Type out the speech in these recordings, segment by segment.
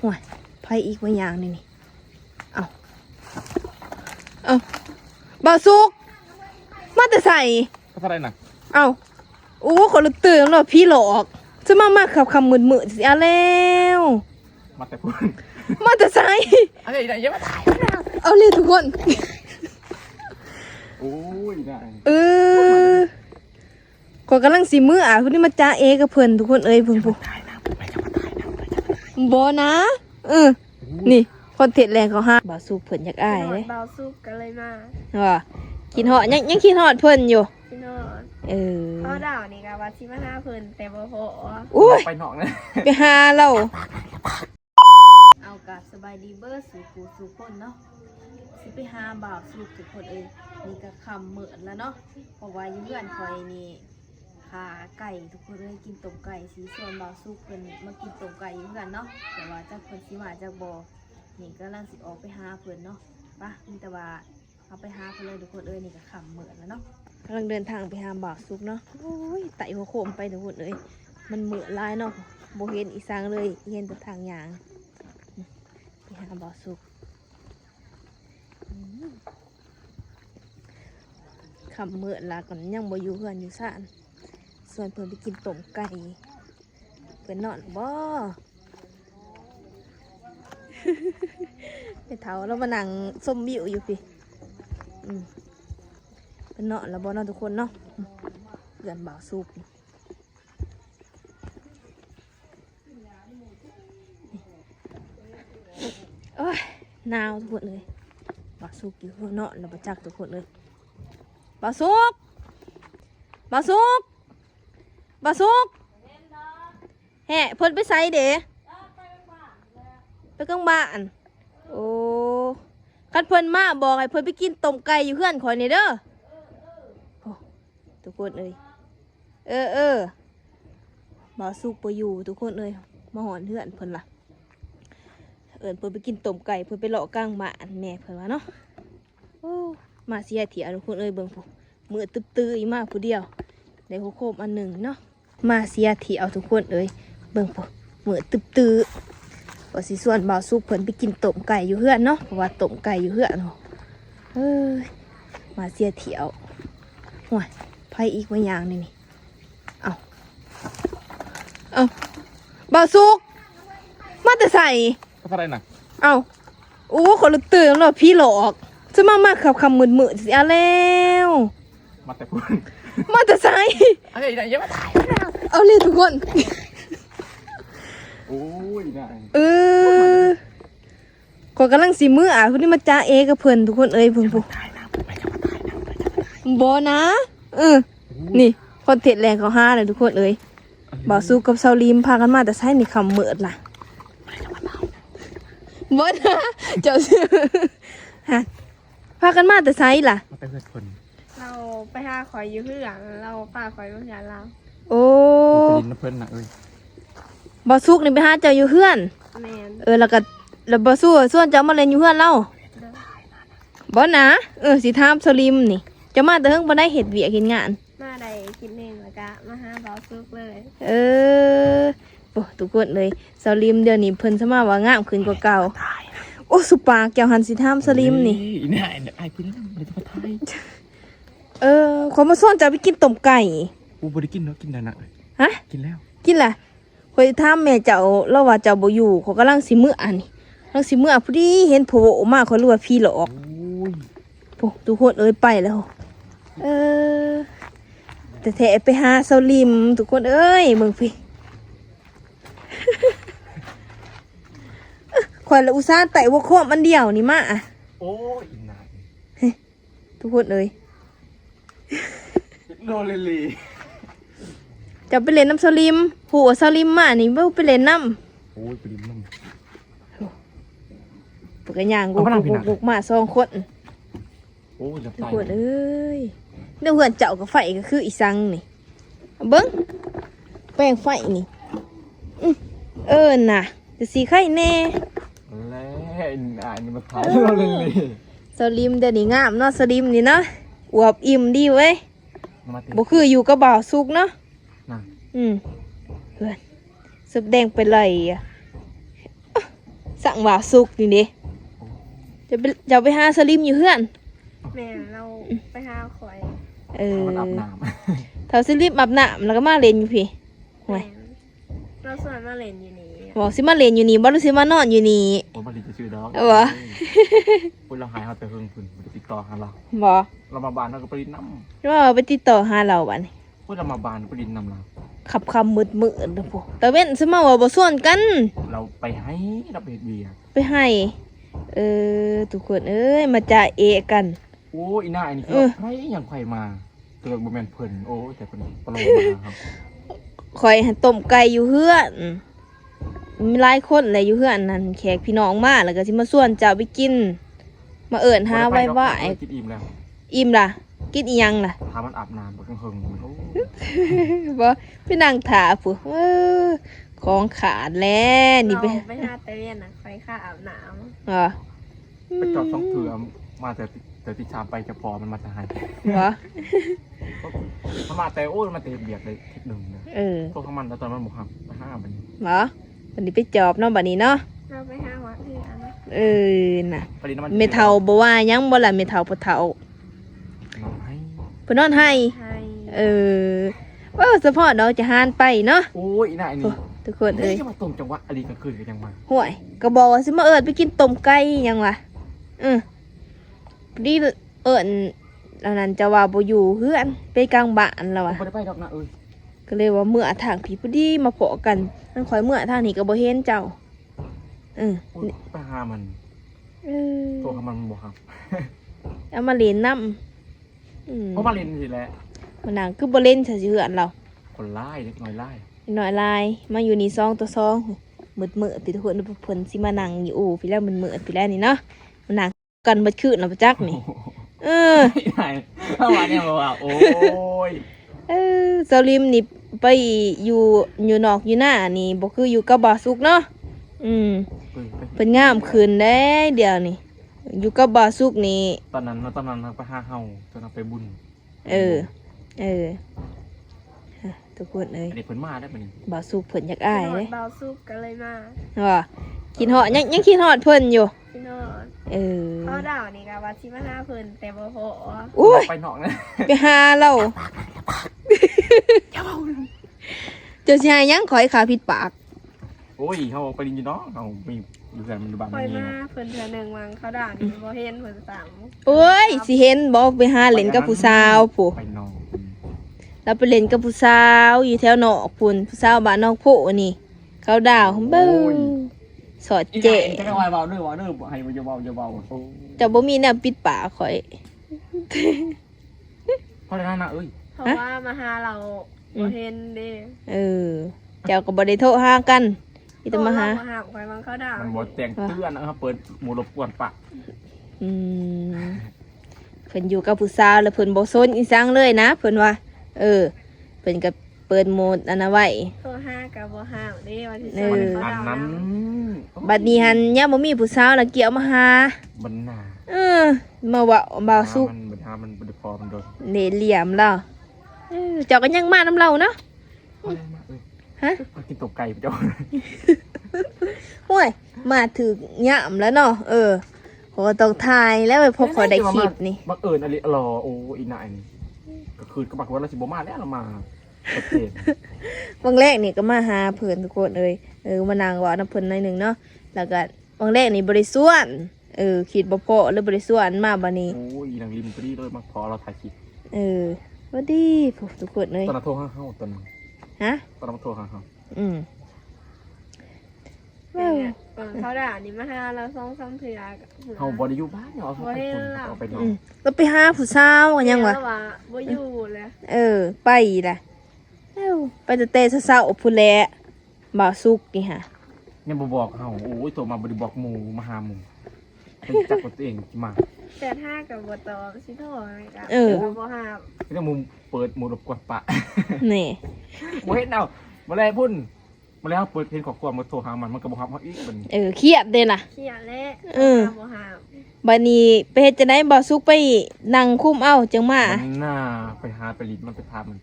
ห่วยไผอีกบางอย่างนี่เอาบ่าวสุกมาแต่ใส่ก็เท่าไรน่ะเอาโอ้คนละตื่นแล้วพี่หลอกจะมาขับคำมืดๆสิเอาแล้วมาแต่พูดมาแต่ใส่อะไรไหนยังไม่ถ่ายเอาเลยทุกคนโอ้ยได้ก็กำลังสีมือคนนี้มาจ้าเอกับเพื่อนทุกคนเอ้ยเพื่อนบอนะนี่คนเทศแรงเขาห้าบ่าวสุกเพื่อนอยากอายเลยบ่าวสุกกันเลยมาว่ากินหอดยังกินหอดเพื่อนอยู่กินหอดเขาดาวนี่กับว่าชิมาหาเพื่อนแต่บ่พอไปนอกนะไปหาเราเอากาสบายดีเบอร์สู่คนเนาะสิไปหาบ่าวสุกทุกคนเอ้ยนี่ก็คำเหมือนแล้วเนาะเพราะว่าเพื่อนคอยนี่ขาไก่ทุกคนเลยกินต้มไก่สีส่วนบ่าวสุกเป็นมากินต้มไก่เหมือนกันเนาะแต่ว่าจากคนสีมาจากบ่อนี่ก็ลังสิออกไปหาเพื่อนเนาะปะมีแต่ว่าเอาไปหาเพื่อนเลยทุกคนเอ้ยนี่ก็คำเหมือนแล้วเนาะกำลังเดินทางไปหาบ่าวสุกเนาะโอ้ยไต่หัวโคมไปทุกคนเอ้ยมันเหมือนลายเนาะโบเห็นอีสางเลยเห็นแต่ทางยางไปหาบ่าวสุกคำเหมือนละก่อนยังบ่อยู่เพื่อนอยู่ซ่านส่วนเพื่อนไปกินต้มไก่เพื่อนนอนบ่ไปเท้าแล้วมานั่งส้มวิวอยู่พี่เพื่อนนอนแล้วบ่นอนทุกคนเนาะเพื่อนบ่าวสุกโอ้ยหนาวทุกคนเลยบ่าวสุกอยู่เพื่อนนอนแล้วบ่จักทุกคนเลยบ่าวสุกแห่เพิ่นไปไสเด้ไปกลางบ้านโอ้คันเพิ่นมาบอกให้เพิ่นไปกินต้มไก่อยู่เพื่อนข่อยนี่เด้อทุกคนเอ้ยบ่าวสุกบ่อยู่ทุกคนเอ้ยมาหอนเพื่อนเพิ่นล่ะเพิ่นไปกินต้มไก่เพิ่นไปเลาะกลางบ้านแน่เพิ่นว่าเนาะโอ้มาเสียเถียทุกคนเอ้ยเบิ่งผู้มือตื้อๆอีมาผู้เดียวได้หัวโคมอันหนึ่งเนาะมาเสียเถียทุกคนเอ้ยเบิ่งผู้มือตื้อว่าสิส่วนบ่าวสุกเพิ่นไปกินต้มไก่อยู่เฮือนเนาะเพราะว่าต้มไก่อยู่เฮือนเนาะมาเสียเถียวห่วยไผอีกบางอย่างนี่เอาบ่าวสุกมาแต่ใส่ก็เท่าไรน่ะเอาโอ้คนละตื่นแล้วพี่หลอกจะมาขับคำมืดๆสิเอาแล้วมาแต่พูดมาแต่ใส่อะไรไหนยังไม่ถ่ายเอาเลยทุกคนโอ้ยได้ก็กำลังสีมือคนนี้มาจ้าเอกับเพื่อนทุกคนเอ้ยเพื่อนผู้บอนะนี่คนเทศแรงเขาห้าเลยทุกคนเอ้ยบ่าวสู้กับเซาลีมพากันมาแต่ใส่ในคำเหมือดล่ะบอนะเจ้าฮะพากันมาแต่ไซล่ะมาแต่เพื่อนคนเราไปหาข่อยอยู่เพื่อนเราป้าข่อยอยู่เพื่อนเราโอ้ไปดินเพื่อนน่ะบ่สุกนี่ไปหาเจ้าอยู่เพื่อนแล้วบ่สู้ส่วนเจ้ามาเล่นอยู่เพื่อนเราบ่นะสิถามสลิมนี่จะมาแต่เฮิงบ่ได้เฮ็ดเวียกเฮ็ดงานมาได้กินเองแล้วก็มาหาบ่าวสุกเลยโอ้ทุกคนเลยสลิมเดี๋ยวนี้เพิ่นสมาว่างามขึ้นกว่าเก่าโอ้สุปากแก้วหันสิถามสลิมนี่นี่ไอ้พี่นั่นมันจะมาทายขอมาส่วนเจ้าไปกินต้มไก่กูบ่ได้กินเนาะกินแล้วนะฮะกินแล้วกินล่ะข่อยถามแม่เจ้าแล้วว่าเจ้าบ่อยู่เขากำลังสิมื้ออันนี้กำลังสิมื้อพอดีเห็นโผล่ออกมาข่อยรู้ว่าพี่หลอกโอ้ทุกคนเอ้ยไปแล้วแต่แท้ไปหาเซาลิมทุกคนเอ้ยเบิ่งพี่ข่อยละอุตส่าห์ไต่หัวโคมอันเดียวนี่มาโอ้ยนายทุกคนเอ้ยโนเลลีจะไปเล่นน้ำสลิมหัวสลิมมานี่ว่าไปเล่นน้ำโอ้ยไปเล่นน้ำปกย่างกุกมา2 คนโอ้ยทุกคนเอ้ยเดี๋ยวเพื่อนเจ้ากับไฟก็คืออีสังนี่เบิ้งแป้งไฟนี่น่ะจะสีไข่แน่แล้วนี่มาถ่ายโนเลลีสลิมเดี๋ยวนี้งามเนาะสลิมนี่เนาะอวบอิ่มดีเว้ยบ่คืออยู่กับบ่าวสุกเนาะเพื่อนสุดแดงไปเลย สั่งบ่าวสุกนี่เด้จะไปหาสลิมอยู่เฮือน แม่เราไปหาข่อย เออ มันอาบน้ เท่าสลิมอาบน้ำแล้วก็มาเล่นอยู่พี่ ห่วย แม่เราส่วนมาเล่นอยู่นี่ บอกสิมาเล่นอยู่นี่บ่หรือสิมานอนอยู่นี่ ำผมบริจะชื่อดอก เอาวะ พูดเราหายเขาแต่เพิ่งพุ่นบ่ได้ติดต่อหาเรา บ่ เรามาบานเราก็ไปดินน้ ว่าไปติดต่อหาเราบัดนี้ ำพูดเรามาบานไปดินน้ำเรา ขับคำมืดมืดเด้อพวกตะเว้นสมาว่าบ่ส่วนกัน เราไปให้เราไปเฮ็ดเบียร์ ไปให้ ทุกคนเอ้ยมาจ่าเอะกัน โอ้อีน่าอันนี้ เออ ใครยังไข่มาเกิดบ่แม่นเพิ่นโอ้แต่เพิ่นโปรมาครับ คอยหันต้มไก่อยู่เฮือนมีหลายคนเลยอยู่เฮือนนั่นแขกพี่น้องมาแล้วก็สิมาส่วนเจ้าไปกิน มาเอิ้นหาไว้ว่า บ่ด้ไปดอกกินอิ่มแล้ว อิ่มล่ะ กินอีหยังล่ะ ถ้ามันอาบน้ำบ่ต้องเฮิงมันโอ้ บ่ไปนั่งถาผู้ของขาดแล้วนี่ไป เราไปหาแต่เรียนน่ะข่อยค่าอาบน้ อ๋อ ไปจอดสองเถื่อมาแต่ที่ชามไปจะพอมันมาจะหาย บ่ มันมาแต่โอ้ยมันเตะเบียดเลยทิศหนึ่งเลย พวกเขามันแล้วตอนมันบอกครับไปห้ามัน บ่วันนี้ไปจอบเนาะบัดนี้เนาะ ำเราไปหาวัดเถื่อนนะ น่ะ ปริน้ำมัน เมทัลบ่ว่าหยังบ่ล่ะเมทัลบ่เฒ่า น้องให้ เพิ่นนอนให้ ให้ ว่าเฉพาะเราจะหานไปเนาะ โอ้ยน่าอันนี้ ทุกคนเอ้ย จะมาตรงจังหวะอะไรกันคืนกันยังมา ห่วยก็บอกว่าสิมาเอิ้นไปกินต้มไก่หยังวะพอดีเอิ้นแล้วนั้นจะว่าบ่อยู่เฮือนไปกลางบ้านแล้ว ผม วะ ไม่ได้ไปดอกนะเอ้ย ก็เลยว่าเมื่อทางพี่พอดีมาพอกันมันข่อยเมื่อทางนี้ก็บ่เห็นเจ้านี่ ไปหามัน เออ ตัวมันบอกครับ เอามาเล่นน้ำเพราะมาเรียนสิแหละ มันนางคือบ่เล่นซะสิเฮือนเรา คนไล่เล็กน้อยไล่ หน่อยลายมาอยู่นี่2 ต่อ 2มืดๆพี่ทุกคนเพิ่นสิมานั่งอยู่พี่แล้วมันมืดพี่แล้วนี่เนาะมันนั่งกันเบิดคืนน่ะประจักนี่ ไหนเข้ามาเนี่ยบอกว่าโอ้ย เซาลิมนี่ไปอยู่นอกอยู่หน้านี่บ่คืออยู่กับบ่าวสุกเนาะเป็นงามขึ้นได้เดี๋ยวนี่อยู่กับบ่าวสุกนี่ ตอนนั้นไปห้าเฮาตอนนั้นไปบุญ ทุกคนเอ้ย อันนี้เพิ่นมาได้ปะนี่ บ่าวสุกเพิ่นอยากอ้าย กินฮอ เด้ ดเบาซุปกันเลยมา ว่ากินฮอดยังกินฮอดเพิ่นอยู่ พี่นอด เ เขาดาวนี่ก็ว่าสิมาหาเพิ่นแต่บ่พอ อุ้ย ไปนอกนะ ไปหาเราเจะสิให้หยังขอยขาผิดปาก โอ้ยเขาไปดินอยู่เนาะเขามีอยู่แต่มันบ้าน ข่อย นี่ มาเพิ่นเทื่อหนึงวังเขาดาวนี่บ่เห็นเพิ่นสั่ง โอ้ยสิเห็นบอกไปหาเล่นกับผู้สาวผู้ ไปนอก เราไปเล่นกับผู้สาวอยู่แถวนอกพุ่นผู้สาวบ้านนอกโพนี่ เขาดาวเบิ้งสอด อี เจ จะก็วายเบาด้วยวะเด้อให้มันจะเบาโอ้ จะบ่มีแนวปิดปากข่อย เพราะฉะนั้นนะเอ้ย เพราะว่ามาหาเราบ่เห็นเด้ เจ้าก็บ่ได้โทรหากันอีแต่มาหา มาหาข่อยวังเขาดาว มันบอแต่งเตือนนะครับเปิดหมูรบกวนปะ อืมเพิ่นอยู่กับผู้สาวแล้วเพิ่นบ่สนอีสังเลยนะเพิ่นว่า เพิ่นก็เปิดโหมดอันนั้นไว้ โทรหากับบ่หาเด้ว่าสิ เอ สอน อ เขา อัน ดาว นั้น บัดนี้หันยามบ่มีผู้สาวแล้วเกี่ยวมาหา บันหนา มาว่าบ่าวสุก มันบันหามันบันพอมันโดน เล่เหลี่ยมเราเจ้าก็ยังมานํเราเนาะ ฮะ กินตกไก่ไปจ้า ห่วยมาถึกย่ำแล้วเนาะขอต้องถ่ายแล้วไปพบขอได้คลิปนี่ บังเอิญอะไรรอโอ้อีนายนี่ก็คือก็บอกว่าเราสิบมาแล้วเรามาประเทศ วันแรกนี่ก็มาหาเพื่อนทุกคนมานั่งเว่าน้ำเพิ่นหน่อยหนึงเนาะแล้วก็วันแรกนี่บริส่วนคิดบ่พอแล้วบริส่วนมาบัดนี้ โอ้อีนางริมก็ดีเลยมาพอเราถ่ายคลิป สวัสดีพวกทุกคนเลย ตอนนั้นโทรห้าเฮาตอนนั้น ฮะ ตอนนั้นโทรห้าเฮา เนี่ยเขาดาวนี่มาหาเรา2-3เทื่อ เฮาบริยูบ้านเอาไปคนเอาไปนอน ก็ไปหาผู้สาวกันยังวะ แล้วว่าบ่อยู่แล้ว ไปล่ะไปแต่เตะเศร้าๆพุ่นแหละบ่าวสุกนี่ฮะ เนี่ยบอกเฮาโอ้ยตัวมาบริบอกหมูมาหาหมูเป็นจักตัวเองมา แต่ถ้ากับบ่ตอบสิโทรให้กับบ่หา เรื่องมุมเปิดหมูรบกวนปะ นี่ โมเห็นเอามาแล้วพุ่นมาแล้วเปิดเพลงขอบความมาโทรหามันก็บอกเขาอีกมัน เครียดเด้น่ะ เครียดแล้วบ่หา บัดนี้ไปเฮ็ดจังได๋บ่าวสุกไปนั่งคุมเอาจังมา มันน่าไปหาไปลินมันไปพามัน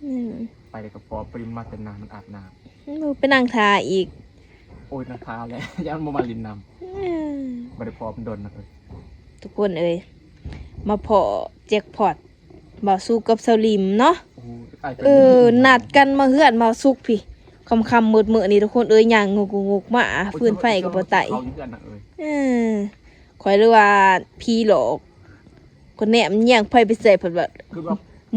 อืม ไปเลยกับปอปรินมาแต่นานมันอาบน้ ไปนั่งทาอีก โอ้ยนาคาเลยยันโมมาลินนำบริพอมันโดนนะเลย ทุกคนเอ้ยมาพอแจ็คพอตบ่าวสุกกับสลิมเนาะนัดกันมาเฮือนบ่าวสุกพี่คำมืดๆนี่ทุกคนเอ้ยย่างงกๆมาฟื้นไฟกับบ่ไตข่อยเลยว่าพี่หลอกคนแหนมย่างไฟไปใส่เพิ่นว่า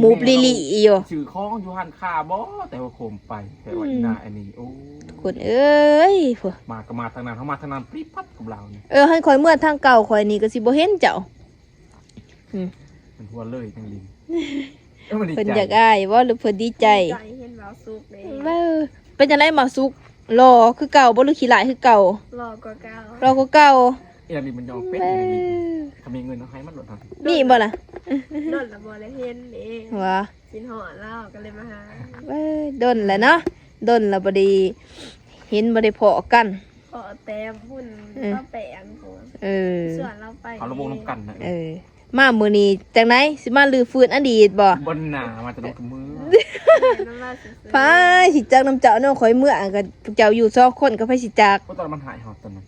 มูบลิลี่อยู่ชื่อข้องอยู่หันคาบ่แต่ว่าโคมไปแต่ว่าอีน่าอันนี้โอ้ทุกคนเอ้ยพวกมาก็มาทางนั้นเฮามาทางนั้นปรี๊ปั๊บกับเราเนี่ยให้ข่อยเมื่อทางเก่าข่อยนี่ก็สิบ่เห็นเจ้ามันหัวเลยจังลิงเพิ่นอยากอ้ายบ่หรือเพิ่นดีใจเห็นบ่าวสุกเด้เป็นจังได๋บ่าวสุกรอคือเก่าบ่หรือขี้หลายคือเก่าร อกว่าเก่าร อกว่าเก่าอีหลีมันยอมเป็นอีหลีถ้ามีเงินเอาให้มันลดทันมีบ่ล่ะโดนละบ่ได้เห็นเองว่าสินหอดแล้วก็เลยมาหาดนแหละเนาะดนแล้วบ่ได้เห็นบ่ได้พอกันขอแต้มพุ่นก็แปะอันพุ่นส่วนเราไปเอาระวงน้ำกันนะมามื้อนี้จังได๋สิมาลือฟื้นอดีตบ่บนหน้ามาจะลงกับมือพายสิจักน้ำเจ้าเนาะข่อยเมื่อก็เจ้าอยู่2คนก็ไผสิจักตอนมันหายหอบตอนนั้น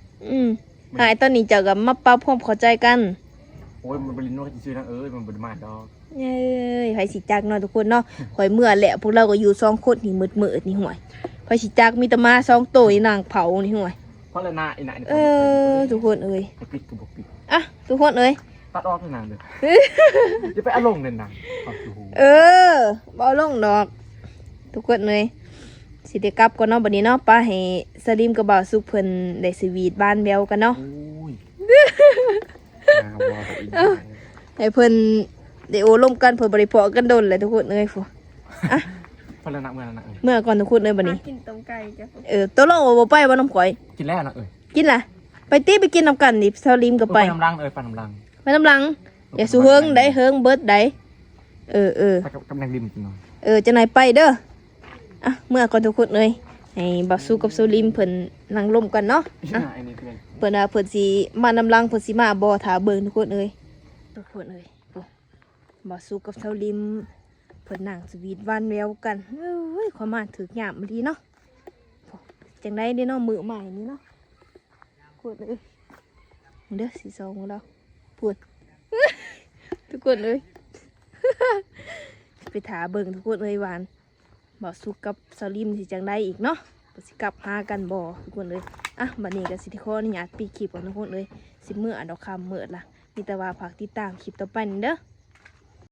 หายตอนนี้เจ้าก็มาปรับความเข้าใจกันโอ้ยมันบ่ลินว่าสิซื้อทางมันบ่ได้มาดอกไผสิจักเนาะทุกคนเนาะข่อยเมื่อแหละพวกเราก็อยู่2คนนี่มืดๆนี่ห่วยไผสิจักมีแต่มา2ตัวนี่นางเผานี่ห่วยเพราะละนาอีน่ะทุกคนเอ้ยปิดก็บ่ปิดทุกคนเอ้ยตัดออกนานเด้อจะไปเอาลงเด่นนังบ่เอาลงดอกทุกคนเอ้ยสิได้กลับก่อนเนาะบัดนี้เนาะป้าให้สลิมกับบ่าวสุกเพิ่นได้สวีทบ้านแววกันเนาะให้เพิ่นได้โอลมกันเพิ่นบ่ได้พอกันโดนเลยทุกคนเอ้ยฟูพอแล้วนะเมื่อก่อนทุกคนเอ้ยบัดนี้กินต้มไก่จ้ะตกลงว่าบ่ไปบ่น้ำข่อยกินแล้วนะกินล่ะไปติไปกินนำกันดิสลิมก็ไปน้ำลังไปน้ำลังไปน้ำลังอย่าสู้เฮิงได้เฮิงเบิดได้ไปกำลังริมกินหน่อยจะไหนไปเด้อเมื่อก่อนทุกคนเอ้ยให้บ่าวสุกกับสลิมเพิ่นนั่งร่มกันเนาะเพิ่นเพิ่นสิมานำลังเพิ่นสิมาบ่ถ้าเบิ่งทุกคนเอ้ยบ่าวสุกกับสลิมเพิ่นนั่งสวีทหวานแววกันความมาถึกยามมื้อนี้เนาะจังได๋เด้เนาะมื้อใหม่นี้เนาะพูดเอ้ยเด้อสิ2ของเราพูดทุกคนเอ้ยไปถาเบิ่งทุกคนเอ้ยหวานบ่าวสุกกับสลิมสิจังได๋อีกเนาะสิกลับหากันบ่ทุกคนเอ้ยบัดนี้ก็สิขออนุญาตปิดคลิปก่อนทุกคนเอ้ยสิมื้อดอกค่ำมื้อละมีแต่ว่าฝากติดตามคลิปต่อไปนี่เด้อ